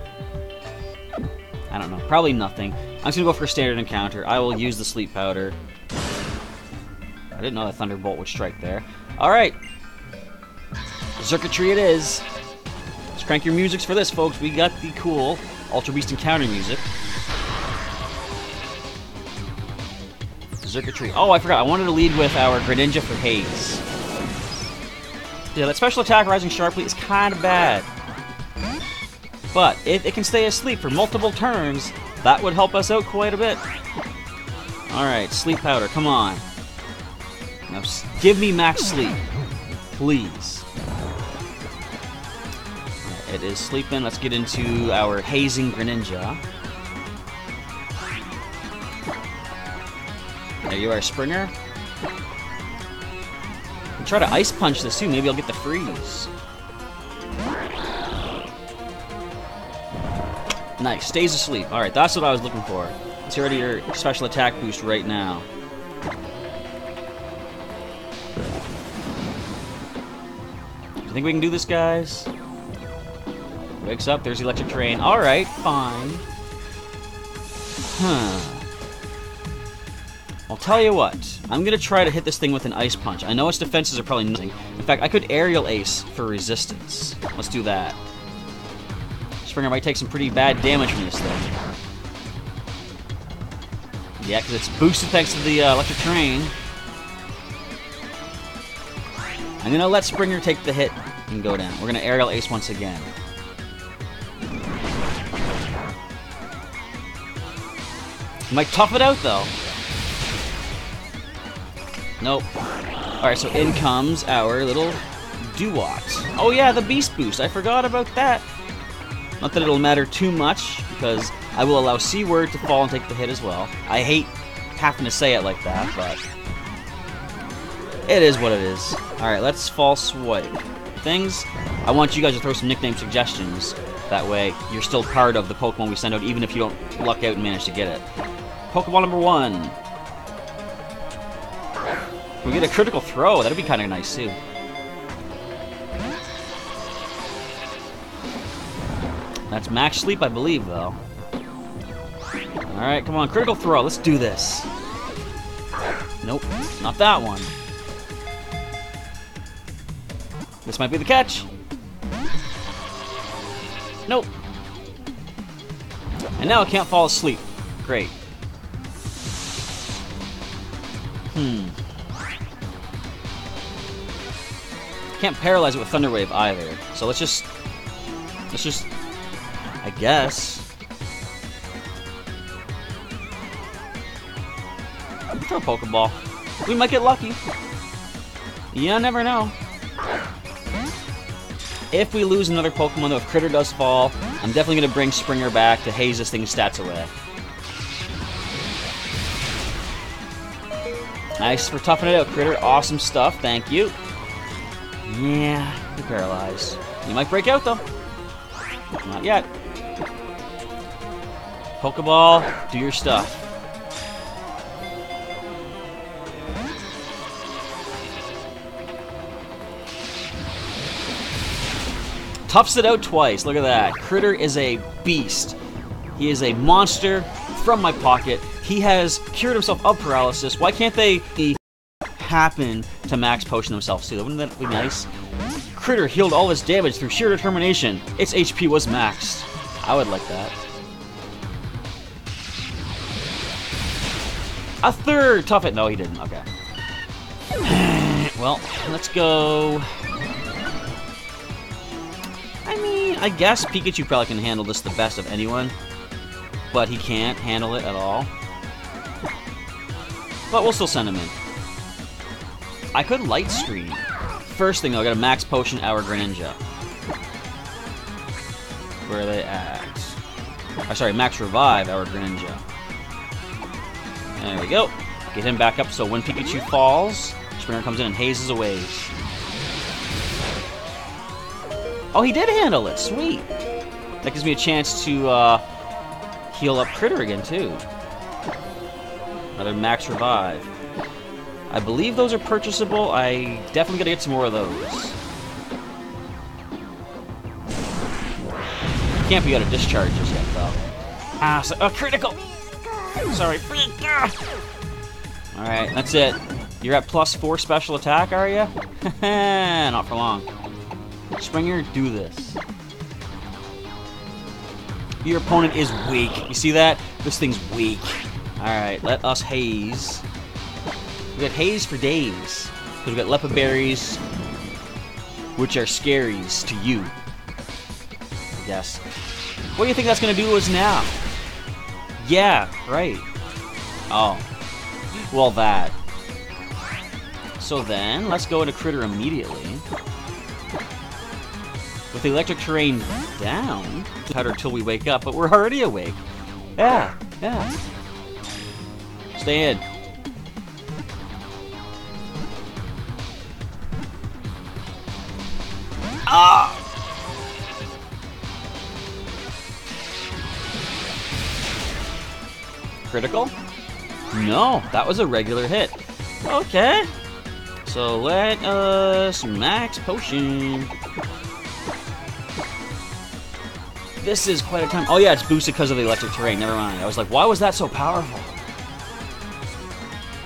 I don't know. Probably nothing. I'm just gonna go for a standard encounter. I will use the sleep powder. I didn't know that Thunderbolt would strike there. Alright. Xurkitree it is. Let's crank your musics for this, folks. We got the cool Ultra Beast encounter music. Xurkitree. Oh, I forgot. I wanted to lead with our Greninja for Haze. Yeah, that special attack rising sharply is kind of bad. But if it can stay asleep for multiple turns, that would help us out quite a bit. Alright, sleep powder, come on. Now give me max sleep. Please. It is sleeping. Let's get into our hazing Greninja. There you are, Springer. I'll try to ice punch this too. Maybe I'll get the freeze. Nice, stays asleep. Alright, that's what I was looking for. Let's hear your special attack boost right now. Do you think we can do this, guys? Wakes up, there's the electric terrain. Alright, fine. I'll tell you what. I'm gonna try to hit this thing with an ice punch. I know its defenses are probably nothing. In fact, I could aerial ace for resistance. Let's do that. Springer might take some pretty bad damage from this thing. Yeah, because it's boosted thanks to the electric terrain. I'm going to let Springer take the hit and go down. We're going to aerial ace once again. Might tough it out, though. Nope. Alright, so in comes our little Duat. Oh yeah, the Beast Boost. I forgot about that. Not that it'll matter too much, because I will allow C-Word to fall and take the hit as well. I hate having to say it like that, but it is what it is. Alright, let's False Swipe. things, I want you guys to throw some nickname suggestions. That way, you're still part of the Pokemon we send out, even if you don't luck out and manage to get it. Pokemon number 1. We get a critical throw. That'd be kind of nice, too. That's max sleep, I believe, though. Alright, come on. Critical throw. Let's do this. Nope. Not that one. This might be the catch. Nope. And now I can't fall asleep. Great. Can't paralyze it with Thunder Wave either. So let's just, I guess. Throw a Pokeball. We might get lucky. You never know. If we lose another Pokemon, though, if Critter does fall, I'm definitely going to bring Springer back to haze this thing's stats away. Nice for toughing it out, Critter. Awesome stuff. Thank you. Yeah, you're paralyzed. You might break out, though. Not yet. Pokeball, do your stuff. Toughs it out twice. Look at that. Critter is a beast. He is a monster from my pocket. He has cured himself of paralysis. Why can't they happen to max potion themselves too? Wouldn't that be nice? Critter healed all his damage through sheer determination. Its HP was maxed. I would like that. A third! Tough it. No, he didn't. Okay. Well, let's go. I guess Pikachu probably can handle this the best of anyone, but he can't handle it at all. But we'll still send him in. I could Light Screen. First thing though, I got a Max Potion Hour Greninja. Where are they at? Oh, sorry, Max Revive Hour Greninja. There we go. Get him back up so when Pikachu falls, Springer comes in and hazes away. Oh, he did handle it. Sweet. That gives me a chance to heal up Critter again, too. Another Max Revive. I believe those are purchasable. I definitely gotta get some more of those. Can't be out of discharge just yet, though. Ah, so, critical! Sorry. Alright, that's it. You're at +4 special attack, are you? Not for long. Springer, do this. Your opponent is weak. You see that? This thing's weak. Alright, let us haze. We got haze for days. Because we got Lepa Berries, which are scaries to you. I guess. What do you think that's going to do to us now? Yeah, right. Oh. Well, that. So then, let's go into Critter immediately. With the electric terrain down, powder till we wake up, but we're already awake. Yeah. Stay in. Ah! Critical? No, that was a regular hit. Okay. So let us Max Potion. This is quite a time. Oh yeah, it's boosted because of the electric terrain. Never mind. I was like, why was that so powerful?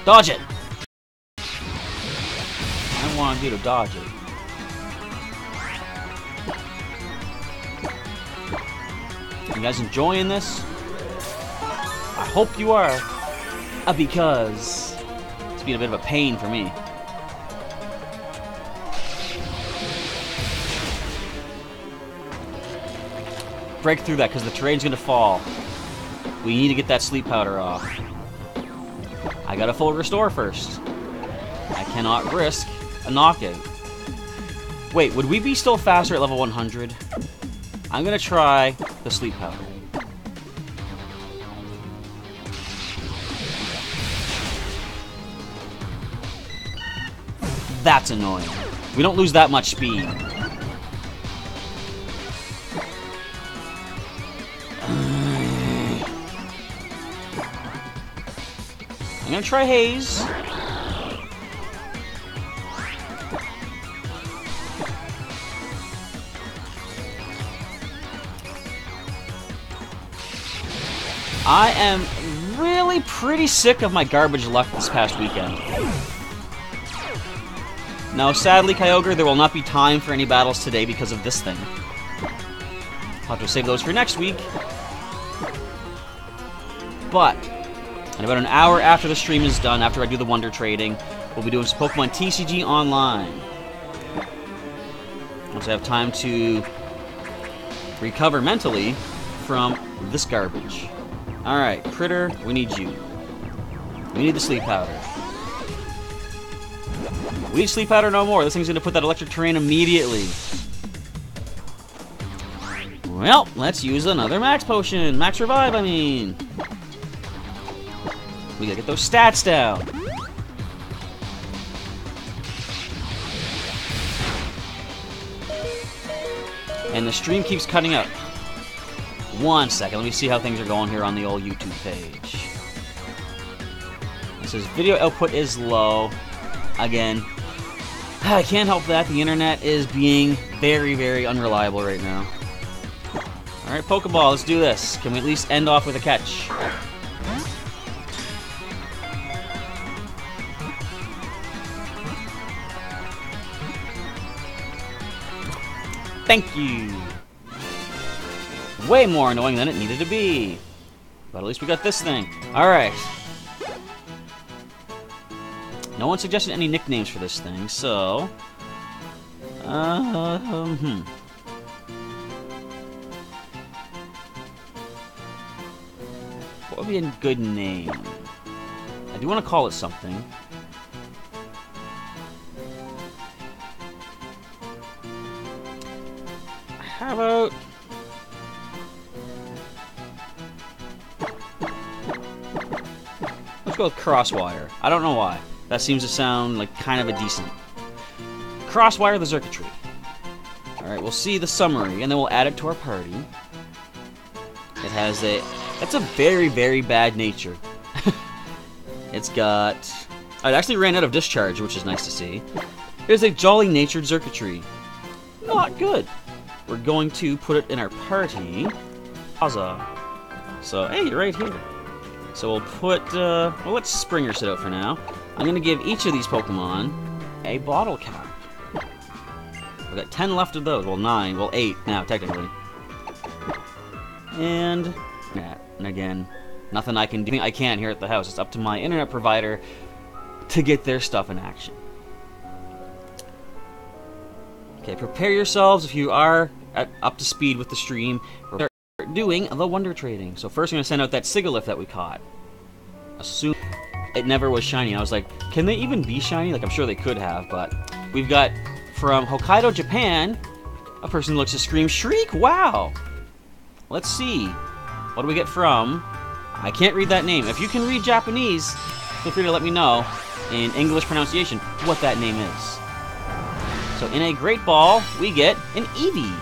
Dodge it! I want you to dodge it. You guys enjoying this? I hope you are. Because it's been a bit of a pain for me. Break through that because the terrain's going to fall. We need to get that sleep powder off. I got a full restore first. I cannot risk a knockout. Wait, would we be still faster at level 100? I'm going to try the sleep powder. That's annoying. We don't lose that much speed. gonna try Haze. I am really pretty sick of my garbage luck this past weekend. Now, sadly, Kyogre, there will not be time for any battles today because of this thing. I'll have to save those for next week. But, in about an hour after the stream is done, after I do the Wonder Trading, we'll be doing some Pokemon TCG Online. Once I have time to recover mentally from this garbage. Alright, Critter, we need you. We need the Sleep Powder. We need Sleep Powder no more. This thing's gonna put that electric terrain immediately. Well, let's use another Max Potion. Max Revive, I mean. We gotta get those stats down. And the stream keeps cutting out. 1 second, let me see how things are going here on the old YouTube page. It says video output is low. Again, I can't help that. The internet is being very, very unreliable right now. Alright, Pokeball, let's do this. Can we at least end off with a catch? Thank you! Way more annoying than it needed to be. But at least we got this thing. Alright. No one suggested any nicknames for this thing, so... What would be a good name? I do want to call it something. How about... Let's go with Crosswire. I don't know why. That seems to sound like kind of a decent. Crosswire the Xurkitree. Alright, we'll see the summary, and then we'll add it to our party. It has a... That's a very, very bad nature. It's got... I actually ran out of discharge, which is nice to see. Here's a jolly-natured Xurkitree. Not good. We're going to put it in our party. Huzzah. So, hey, you're right here. So we'll put, well, let's Springer sit out for now. I'm going to give each of these Pokemon a bottle cap. We've got 10 left of those. Well, 9. Well, 8 now, technically. And, yeah, and again, nothing I can do. I can't here at the house. It's up to my internet provider to get their stuff in action. Okay, prepare yourselves if you are up to speed with the stream. We're doing the Wonder Trading. So first I'm going to send out that Sigilyph that we caught. Assume it never was shiny. I was like, can they even be shiny? Like, I'm sure they could have, but we've got from Hokkaido, Japan, a person who looks to Scream Shriek. Wow. Let's see. What do we get from... I can't read that name. If you can read Japanese, feel free to let me know in English pronunciation what that name is. So in a Great Ball, we get an Eevee.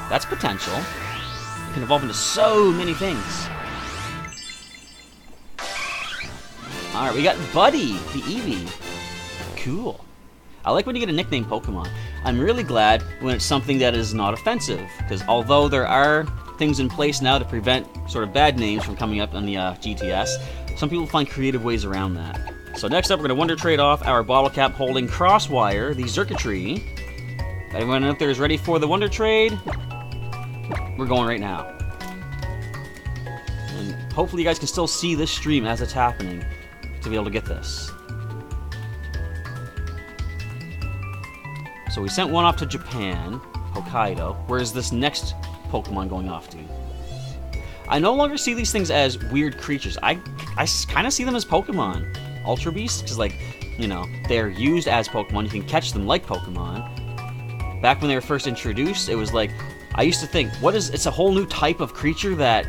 That's potential. It can evolve into so many things. Alright, we got Buddy, the Eevee. Cool. I like when you get a nickname Pokemon. I'm really glad when it's something that is not offensive, because although there are things in place now to prevent sort of bad names from coming up on the GTS, some people find creative ways around that. So next up, we're going to Wonder Trade off our bottle cap holding Crosswire, the Xurkitree. If anyone out there is ready for the Wonder Trade, we're going right now. And hopefully you guys can still see this stream as it's happening to be able to get this. So we sent one off to Japan, Hokkaido. Where is this next Pokemon going off to? I no longer see these things as weird creatures. I kind of see them as Pokemon. Ultra Beasts, because, like, you know, they're used as Pokemon. You can catch them like Pokemon. Back when they were first introduced, it was like, I used to think, it's a whole new type of creature that...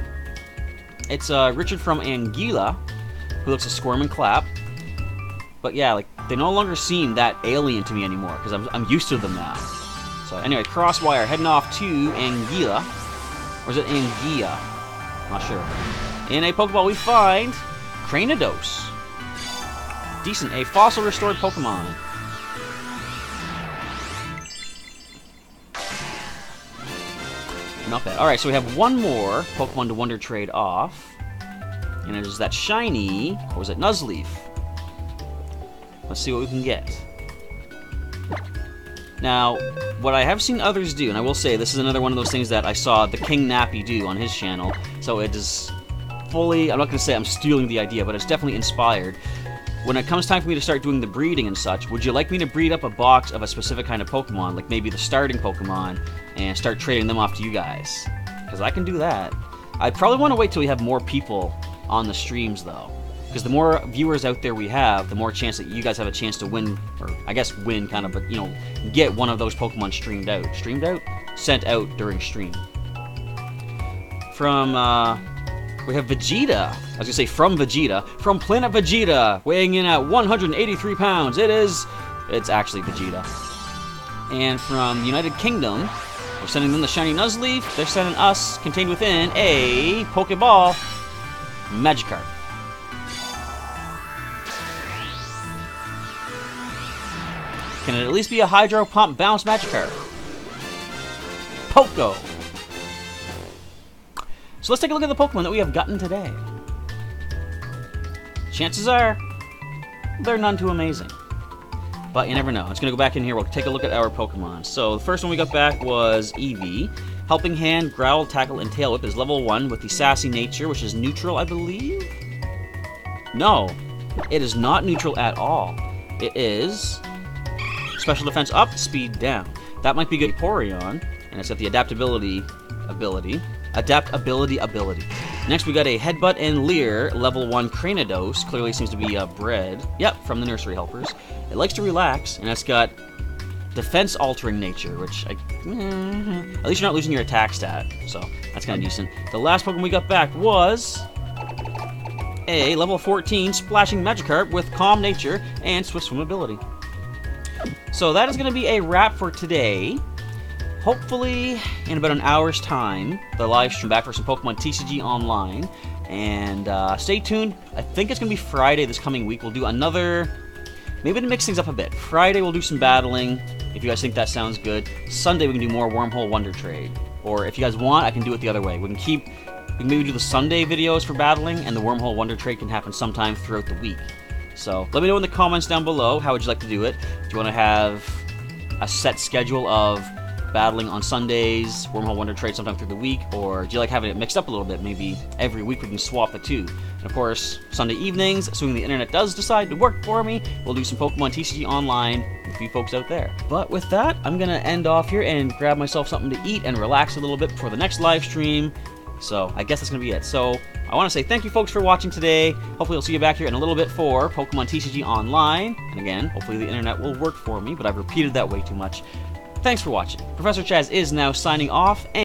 It's Richard from Anguilla, who looks a Squirm and Clap. But yeah, like, they no longer seem that alien to me anymore, because I'm used to them now. So anyway, Crosswire heading off to Anguilla. Or is it Anguilla? Not sure. In a Pokeball we find Cranidos. Decent. A fossil restored Pokemon. Not bad. Alright, so we have one more Pokemon to Wonder Trade off. And it is that shiny, what was it, Nuzleaf. Let's see what we can get. Now, what I have seen others do, and I will say this is another one of those things that I saw the King Nappy do on his channel, so it is fully, I'm not going to say I'm stealing the idea, but it's definitely inspired. When it comes time for me to start doing the breeding and such, would you like me to breed up a box of a specific kind of Pokemon, like maybe the starting Pokemon, and start trading them off to you guys? Because I can do that. I probably want to wait till we have more people on the streams, though. Because the more viewers out there we have, the more chance that you guys have a chance to win, or I guess win kind of, but, you know, get one of those Pokemon streamed out. Streamed out? Sent out during stream. From, we have Vegeta. I was going to say from Vegeta. From Planet Vegeta, weighing in at 183 pounds. It's actually Vegeta. And from the United Kingdom, we're sending them the shiny Nuzleaf. They're sending us, contained within, a Pokeball Magikarp. Can it at least be a Hydro Pump Bounce Magikarp? Poco! So let's take a look at the Pokemon that we have gotten today. Chances are, they're none too amazing. But you never know. It's going to go back in here. We'll take a look at our Pokemon. So the first one we got back was Eevee. Helping Hand, Growl, Tackle, and Tail Whip is level 1 with the Sassy Nature, which is neutral, I believe? No, it is not neutral at all. It is Special Defense up, Speed down. That might be good. Vaporeon, and it's got the Adaptability ability. Next we got a Headbutt and Leer, level 1 Cranidos. Clearly seems to be bred. Yep, from the Nursery Helpers. It likes to relax, and it's got Defense Altering Nature, which at least you're not losing your attack stat, so that's kind of decent. The last Pokemon we got back was a level 14 Splashing Magikarp with Calm Nature and Swift Swim ability. So that is going to be a wrap for today. Hopefully, in about an hour's time, the live stream back for some Pokemon TCG Online. And stay tuned. I think it's going to be Friday this coming week. We'll do another, maybe to mix things up a bit. Friday we'll do some battling, if you guys think that sounds good. Sunday we can do more Wormhole Wonder Trade. Or if you guys want, I can do it the other way. We can maybe do the Sunday videos for battling, and the Wormhole Wonder Trade can happen sometime throughout the week. So let me know in the comments down below, how would you like to do it? Do you want to have a set schedule of battling on Sundays, Wormhole Wonder Trade sometime through the week, or do you like having it mixed up a little bit? Maybe every week we can swap the two. And of course, Sunday evenings, assuming the internet does decide to work for me, we'll do some Pokemon TCG Online with a few folks out there. But with that, I'm going to end off here and grab myself something to eat and relax a little bit before the next live stream. So I guess that's going to be it. So I want to say thank you folks for watching today. Hopefully I'll see you back here in a little bit for Pokemon TCG Online. And again, hopefully the internet will work for me, but I've repeated that way too much. Thanks for watching. Professor Chaz is now signing off.